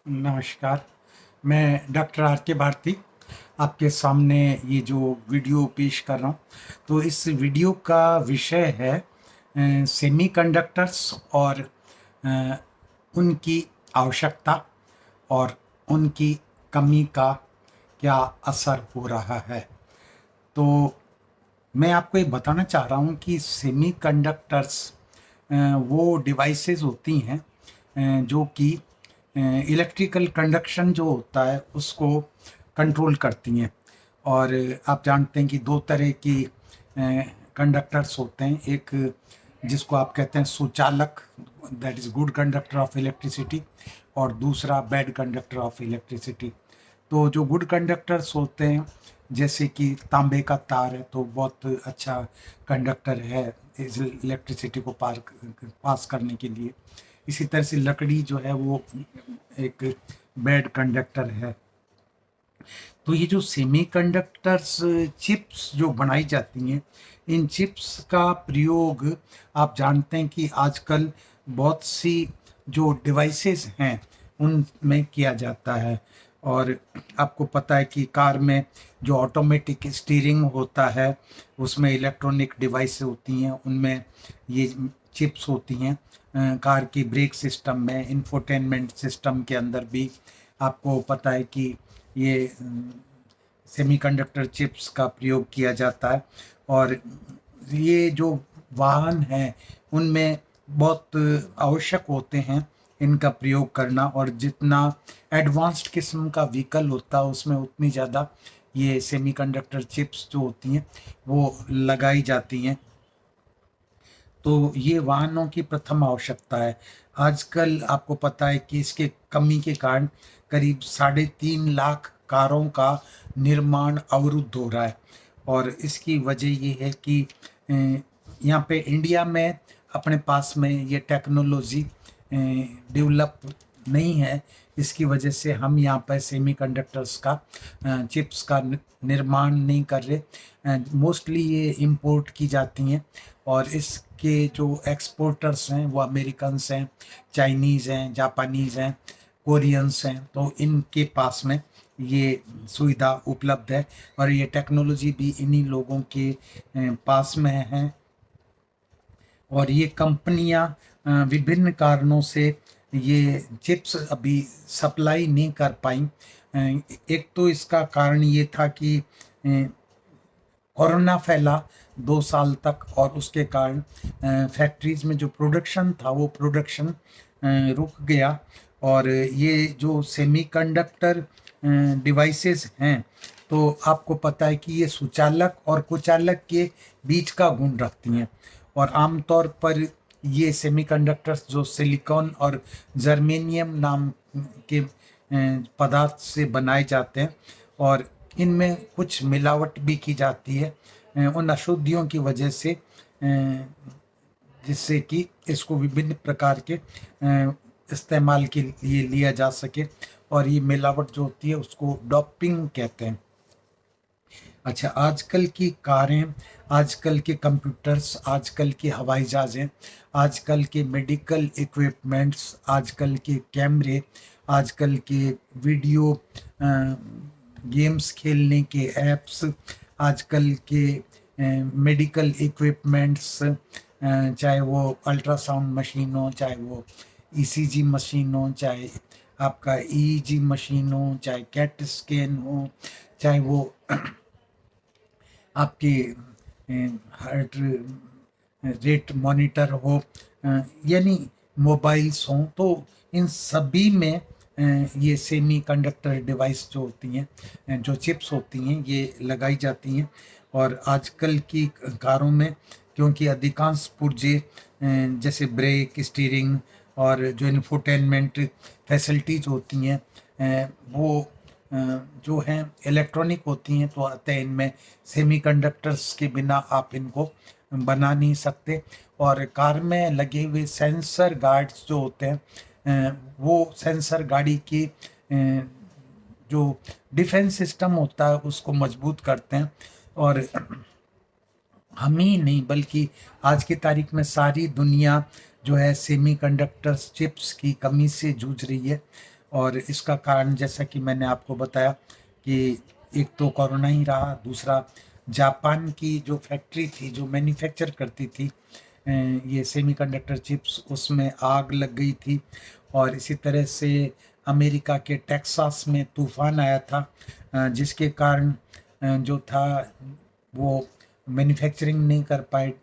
नमस्कार। मैं doctor R के भारती आपके सामने ये जो वीडियो पेश कर रहा हूँ, तो इस वीडियो का विषय है सेमीकंडक्टर्स और अ, उनकी आवश्यकता और उनकी कमी का क्या असर हो रहा है। तो मैं आपको ये बताना चाह रहा हूँ कि सेमीकंडक्टर्स वो डिवाइसेस होती हैं जो कि इलेक्ट्रिकल कंडक्शन जो होता है उसको कंट्रोल करती हैं। और आप जानते हैं कि दो तरह की कंडक्टर्स होते हैं, एक जिसको आप कहते हैं सुचालक, that is good conductor of electricity, और दूसरा बैड कंडक्टर ऑफ इलेक्ट्रिसिटी। तो जो गुड कंडक्टर्स होते हैं, जैसे कि तांबे का तार है तो बहुत अच्छा कंडक्टर है इस इलेक्ट्रिसिटी को पास करने के लिए। इसी तरह से लकड़ी जो है वो एक बैड कंडक्टर है। तो ये जो सेमीकंडक्टर्स चिप्स जो बनाई जाती हैं, इन चिप्स का प्रयोग आप जानते हैं कि आजकल बहुत सी जो डिवाइसेस हैं उनमें किया जाता है। और आपको पता है कि कार में जो ऑटोमेटिक स्टीयरिंग होता है उसमें इलेक्ट्रॉनिक डिवाइस होती हैं, उनमें ये चिप्स होती हैं। कार की ब्रेक सिस्टम में, इंफोटेनमेंट सिस्टम के अंदर भी आपको पता है कि ये सेमीकंडक्टर चिप्स का प्रयोग किया जाता है। और ये जो वाहन हैं उनमें बहुत आवश्यक होते हैं इनका प्रयोग करना, और जितना एडवांस्ड किस्म का व्हीकल होता है उसमें उतनी ज़्यादा ये सेमीकंडक्टर चिप्स जो होती हैं वो लगाई जाती हैं। तो ये वाहनों की प्रथम आवश्यकता है। आजकल आपको पता है कि इसके कमी के कारण करीब 3.5 लाख कारों का निर्माण अवरुद्ध हो रहा है। और इसकी वजह ये है कि यहाँ पे इंडिया में अपने पास में ये टेक्नोलॉजी डेवलप नहीं है। इसकी वजह से हम यहाँ पर सेमीकंडक्टर्स का चिप्स का निर्माण नहीं कर रहे। मोस्टली ये इंपोर्ट की जाती हैं, और इसके जो एक्सपोर्टर्स हैं वो अमेरिकन्स हैं, चाइनीज़ हैं, जापानीज़ हैं, कोरियंस हैं। तो इनके पास में ये सुविधा उपलब्ध है और ये टेक्नोलॉजी भी इन्हीं लोगों के पास में है। और ये कंपनियां विभिन्न कारणों से ये चिप्स अभी सप्लाई नहीं कर पाई। एक तो इसका कारण ये था कि कोरोना फैला 2 साल तक, और उसके कारण फैक्ट्रीज में जो प्रोडक्शन था वो प्रोडक्शन रुक गया। और ये जो सेमीकंडक्टर डिवाइसेस हैं, तो आपको पता है कि ये सुचालक और कुचालक के बीच का गुण रखती हैं। और आमतौर पर ये सेमीकंडक्टर्स जो सिलिकॉन और जर्मेनियम नाम के पदार्थ से बनाए जाते हैं, और इनमें कुछ मिलावट भी की जाती है उन अशुद्धियों की वजह से, जिससे कि इसको विभिन्न प्रकार के इस्तेमाल के लिए लिया जा सके। और ये मिलावट जो होती है उसको डोपिंग कहते हैं। अच्छा, आजकल की कारें, आजकल के कंप्यूटर्स, आजकल के हवाई जहाज़ें, आजकल के मेडिकल इक्विपमेंट्स, आजकल के कैमरे, आजकल के वीडियो गेम्स खेलने के ऐप्स, आजकल के मेडिकल इक्विपमेंट्स, चाहे वो अल्ट्रासाउंड मशीन हो, चाहे वो ईसीजी मशीन हो, चाहे आपका ईईजी मशीन हो, चाहे कैट स्कैन हो, चाहे वो आपके हार्ट रेट मॉनिटर हो, यानी मोबाइल्स हों, तो इन सभी में ये सेमी कंडक्टर डिवाइस जो होती हैं, जो चिप्स होती हैं, ये लगाई जाती हैं। और आजकल की कारों में, क्योंकि अधिकांश पुर्जे जैसे ब्रेक, स्टीयरिंग और जो इंफोटेनमेंट फैसिलिटीज होती हैं, वो जो हैं इलेक्ट्रॉनिक होती हैं, तो अतः इनमें सेमीकंडक्टर्स के बिना आप इनको बना नहीं सकते। और कार में लगे हुए सेंसर गार्ड्स जो होते हैं, वो सेंसर गाड़ी की जो डिफेंस सिस्टम होता है उसको मजबूत करते हैं। और हम ही नहीं बल्कि आज की तारीख में सारी दुनिया जो है सेमीकंडक्टर्स चिप्स की कमी से जूझ रही है। और इसका कारण जैसा कि मैंने आपको बताया कि एक तो कोरोना ही रहा, दूसरा जापान की जो फैक्ट्री थी जो मैन्युफैक्चर करती थी ये सेमीकंडक्टर चिप्स, उसमें आग लग गई थी। और इसी तरह से अमेरिका के टेक्सास में तूफान आया था, जिसके कारण जो था वो मैन्युफैक्चरिंग नहीं कर पाए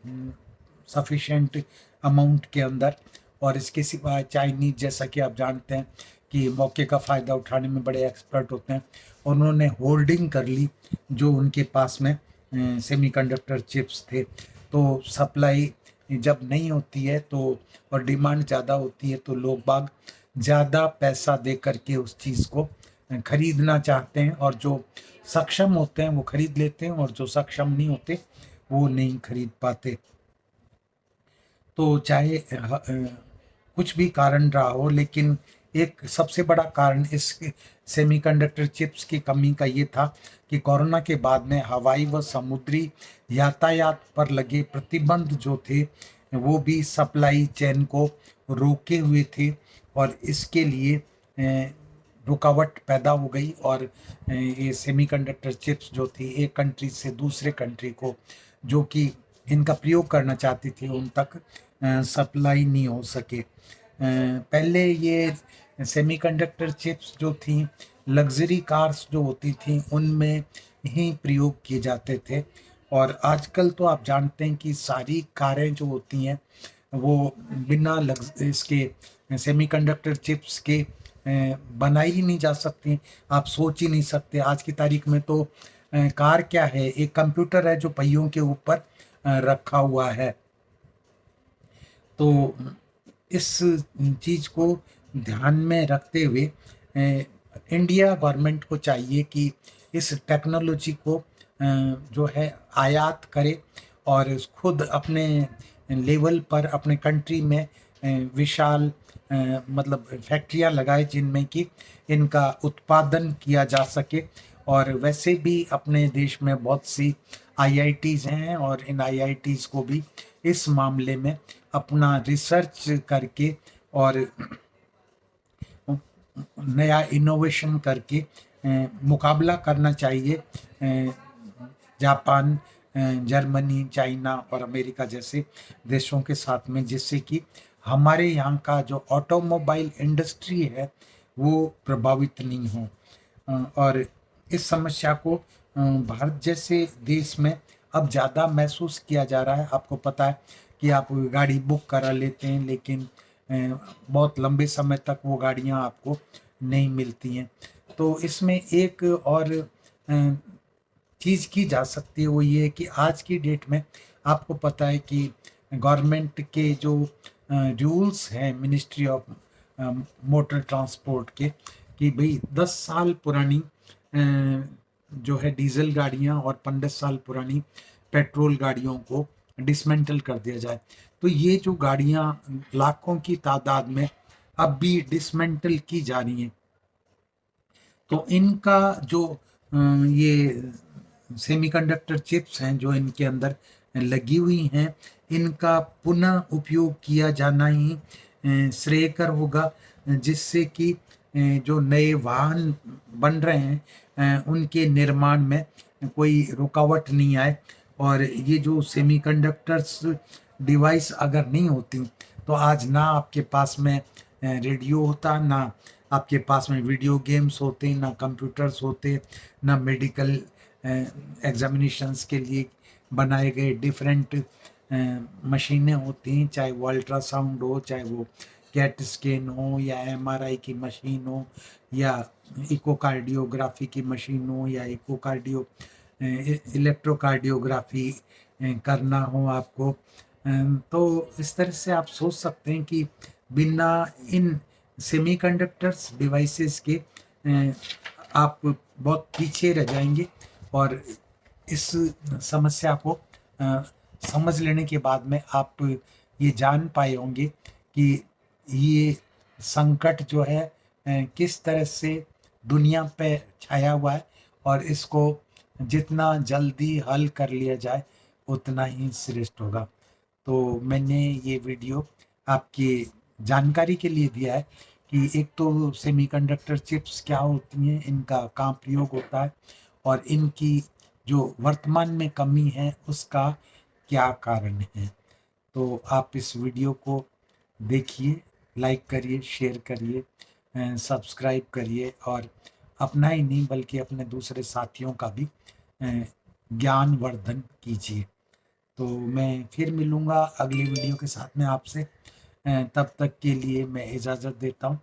सफिशेंट अमाउंट के अंदर। और इसके सिवा चाइनीज, जैसा कि आप जानते हैं कि मौके का फ़ायदा उठाने में बड़े एक्सपर्ट होते हैं, और उन्होंने होल्डिंग कर ली जो उनके पास में सेमीकंडक्टर चिप्स थे। तो सप्लाई जब नहीं होती है तो और डिमांड ज़्यादा होती है, तो लोग बाग ज़्यादा पैसा दे करके उस चीज़ को खरीदना चाहते हैं, और जो सक्षम होते हैं वो खरीद लेते हैं, और जो सक्षम नहीं होते वो नहीं खरीद पाते। तो चाहे कुछ भी कारण रहा हो, लेकिन एक सबसे बड़ा कारण इस सेमीकंडक्टर चिप्स की कमी का ये था कि कोरोना के बाद में हवाई व समुद्री यातायात पर लगे प्रतिबंध जो थे वो भी सप्लाई चेन को रोके हुए थे। और इसके लिए रुकावट पैदा हो गई, और ये सेमीकंडक्टर चिप्स जो थी एक कंट्री से दूसरे कंट्री को जो कि इनका प्रयोग करना चाहती थी उन तक सप्लाई नहीं हो सके। पहले ये सेमीकंडक्टर चिप्स जो थी लग्जरी कार्स जो होती थी उनमें ही प्रयोग किए जाते थे। और आजकल तो आप जानते हैं कि सारी कारें जो होती हैं वो बिना इसके सेमीकंडक्टर चिप्स के बनाई ही नहीं जा सकती। आप सोच ही नहीं सकते, आज की तारीख में तो कार क्या है, एक कंप्यूटर है जो पहियों के ऊपर रखा हुआ है। तो इस चीज़ को ध्यान में रखते हुए इंडिया गवर्नमेंट को चाहिए कि इस टेक्नोलॉजी को जो है आयात करे, और खुद अपने लेवल पर अपने कंट्री में विशाल मतलब फैक्ट्रियां लगाए जिनमें कि इनका उत्पादन किया जा सके। और वैसे भी अपने देश में बहुत सी आईआईटीज़ हैं, और इन आईआईटीज़ को भी इस मामले में अपना रिसर्च करके और नया इनोवेशन करके मुकाबला करना चाहिए जापान, जर्मनी, चाइना और अमेरिका जैसे देशों के साथ में, जिससे कि हमारे यहाँ का जो ऑटोमोबाइल इंडस्ट्री है वो प्रभावित नहीं हो। और इस समस्या को भारत जैसे देश में अब ज़्यादा महसूस किया जा रहा है। आपको पता है कि आप गाड़ी बुक करा लेते हैं, लेकिन बहुत लंबे समय तक वो गाड़ियाँ आपको नहीं मिलती हैं। तो इसमें एक और चीज़ की जा सकती है, वो ये है कि आज की डेट में आपको पता है कि गवर्नमेंट के जो रूल्स हैं मिनिस्ट्री ऑफ मोटर ट्रांसपोर्ट के, कि भाई 10 साल पुरानी जो है डीजल गाड़ियां और 15 साल पुरानी पेट्रोल गाड़ियों को डिसमेंटल कर दिया जाए। तो ये जो गाड़ियां लाखों की तादाद में अब भी डिसमेंटल की जा रही हैं, तो इनका जो ये सेमीकंडक्टर चिप्स हैं जो इनके अंदर लगी हुई हैं, इनका पुनः उपयोग किया जाना ही श्रेयकर होगा, जिससे कि जो नए वाहन बन रहे हैं उनके निर्माण में कोई रुकावट नहीं आए। और ये जो सेमीकंडक्टर्स डिवाइस अगर नहीं होती तो आज ना आपके पास में रेडियो होता, ना आपके पास में वीडियो गेम्स होते, ना कंप्यूटर्स होते, ना मेडिकल एग्जामिनेशंस के लिए बनाए गए डिफरेंट मशीनें होती हैं, चाहे वो अल्ट्रासाउंड हो, चाहे वो कैट स्कैन हो, या एमआरआई की मशीन हो, या इकोकार्डियोग्राफी की मशीन हो, या इकोकार्डियो इलेक्ट्रोकार्डियोग्राफी करना हो आपको। तो इस तरह से आप सोच सकते हैं कि बिना इन सेमीकंडक्टर्स डिवाइसेस के आप बहुत पीछे रह जाएंगे। और इस समस्या को समझ लेने के बाद में आप ये जान पाए होंगे कि ये संकट जो है किस तरह से दुनिया पे छाया हुआ है, और इसको जितना जल्दी हल कर लिया जाए उतना ही श्रेष्ठ होगा। तो मैंने ये वीडियो आपकी जानकारी के लिए दिया है कि एक तो सेमीकंडक्टर चिप्स क्या होती हैं, इनका कहाँ प्रयोग होता है, और इनकी जो वर्तमान में कमी है उसका क्या कारण है। तो आप इस वीडियो को देखिए, लाइक करिए, शेयर करिए, सब्सक्राइब करिए, और अपना ही नहीं बल्कि अपने दूसरे साथियों का भी ज्ञान वर्धन कीजिए। तो मैं फिर मिलूँगा अगली वीडियो के साथ में आपसे। तब तक के लिए मैं इजाज़त देता हूँ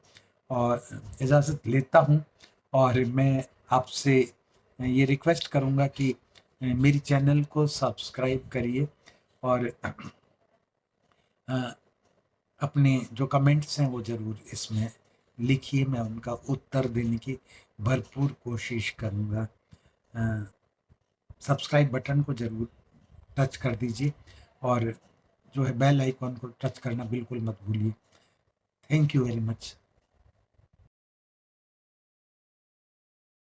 और इजाज़त लेता हूँ, और मैं आपसे ये रिक्वेस्ट करूँगा कि मेरी चैनल को सब्सक्राइब करिए, और अपने जो कमेंट्स हैं वो ज़रूर इसमें लिखिए, मैं उनका उत्तर देने की भरपूर कोशिश करूँगा। सब्सक्राइब बटन को ज़रूर टच कर दीजिए, और जो है बेल आइकॉन को टच करना बिल्कुल मत भूलिए। Thank you very much.